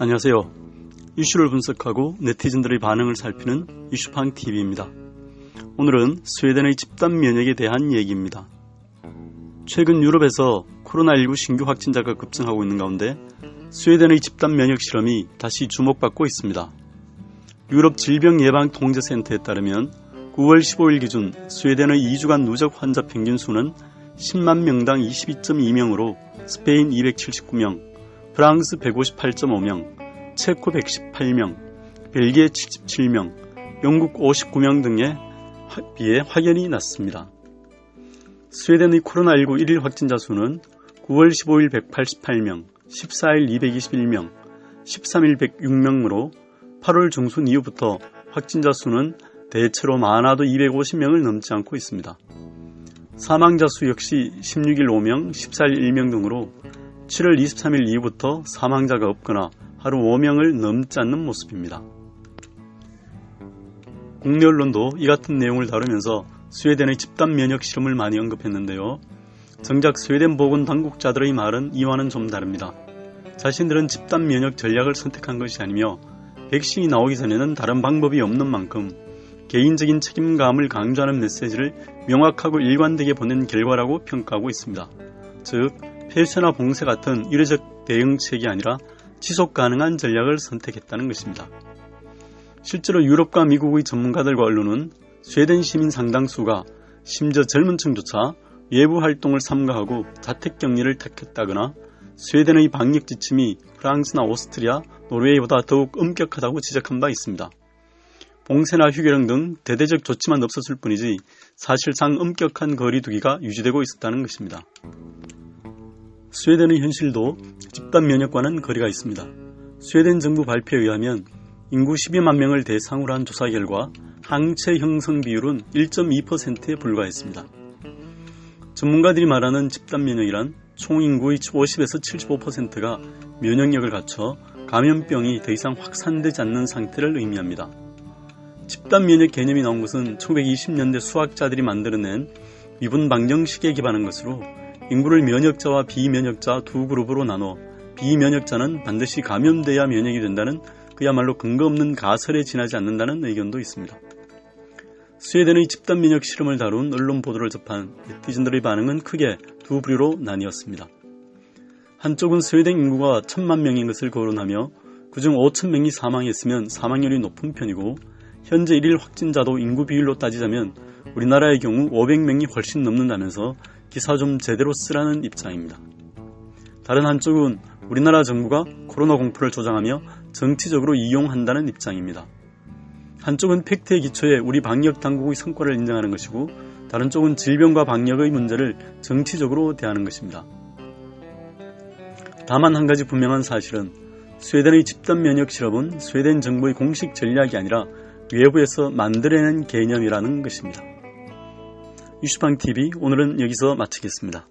안녕하세요. 이슈를 분석하고 네티즌들의 반응을 살피는 이슈팡TV입니다. 오늘은 스웨덴의 집단 면역에 대한 얘기입니다. 최근 유럽에서 코로나19 신규 확진자가 급증하고 있는 가운데 스웨덴의 집단 면역 실험이 다시 주목받고 있습니다. 유럽 질병예방통제센터에 따르면 9월 15일 기준 스웨덴의 2주간 누적 환자 평균 수는 10만 명당 22.2명으로 스페인 279명, 프랑스 158.5명, 체코 118명, 벨기에 77명, 영국 59명 등에 비해 확연히 낮습니다. 스웨덴의 코로나19 1일 확진자 수는 9월 15일 188명, 14일 221명, 13일 106명으로 8월 중순 이후부터 확진자 수는 대체로 많아도 250명을 넘지 않고 있습니다. 사망자 수 역시 16일 5명, 14일 1명 등으로 7월 23일 이후부터 사망자가 없거나 하루 5명을 넘지 않는 모습입니다. 국내 언론도 이 같은 내용을 다루면서 스웨덴의 집단 면역 실험을 많이 언급했는데요. 정작 스웨덴 보건 당국자들의 말은 이와는 좀 다릅니다. 자신들은 집단 면역 전략을 선택한 것이 아니며 백신이 나오기 전에는 다른 방법이 없는 만큼 개인적인 책임감을 강조하는 메시지를 명확하고 일관되게 보낸 결과라고 평가하고 있습니다. 즉, 폐쇄나 봉쇄 같은 일회적 대응책이 아니라 지속 가능한 전략을 선택했다는 것입니다. 실제로 유럽과 미국의 전문가들과 언론은 스웨덴 시민 상당수가 심지어 젊은 층조차 외부 활동을 삼가하고 자택격리를 택했다거나 스웨덴의 방역 지침이 프랑스나 오스트리아, 노르웨이보다 더욱 엄격하다고 지적한 바 있습니다. 봉쇄나 휴교령 등 대대적 조치만 없었을 뿐이지 사실상 엄격한 거리두기가 유지되고 있었다는 것입니다. 스웨덴의 현실도 집단 면역과는 거리가 있습니다. 스웨덴 정부 발표에 의하면 인구 12만 명을 대상으로 한 조사 결과 항체 형성 비율은 1.2%에 불과했습니다. 전문가들이 말하는 집단 면역이란 총 인구의 50에서 75%가 면역력을 갖춰 감염병이 더 이상 확산되지 않는 상태를 의미합니다. 집단 면역 개념이 나온 것은 1920년대 수학자들이 만들어낸 미분 방정식에 기반한 것으로 인구를 면역자와 비면역자 두 그룹으로 나눠 비면역자는 반드시 감염돼야 면역이 된다는 그야말로 근거 없는 가설에 지나지 않는다는 의견도 있습니다. 스웨덴의 집단 면역 실험을 다룬 언론 보도를 접한 네티즌들의 반응은 크게 두 부류로 나뉘었습니다. 한쪽은 스웨덴 인구가 1000만 명인 것을 거론하며 그중 5,000명이 사망했으면 사망률이 높은 편이고 현재 1일 확진자도 인구 비율로 따지자면 우리나라의 경우 500명이 훨씬 넘는다면서 기사 좀 제대로 쓰라는 입장입니다. 다른 한쪽은 우리나라 정부가 코로나 공포를 조장하며 정치적으로 이용한다는 입장입니다. 한쪽은 팩트에 기초해 우리 방역 당국의 성과를 인정하는 것이고 다른 쪽은 질병과 방역의 문제를 정치적으로 대하는 것입니다. 다만 한 가지 분명한 사실은 스웨덴의 집단 면역 실험은 스웨덴 정부의 공식 전략이 아니라 외부에서 만들어낸 개념이라는 것입니다. 이슈팡TV 오늘은 여기서 마치겠습니다.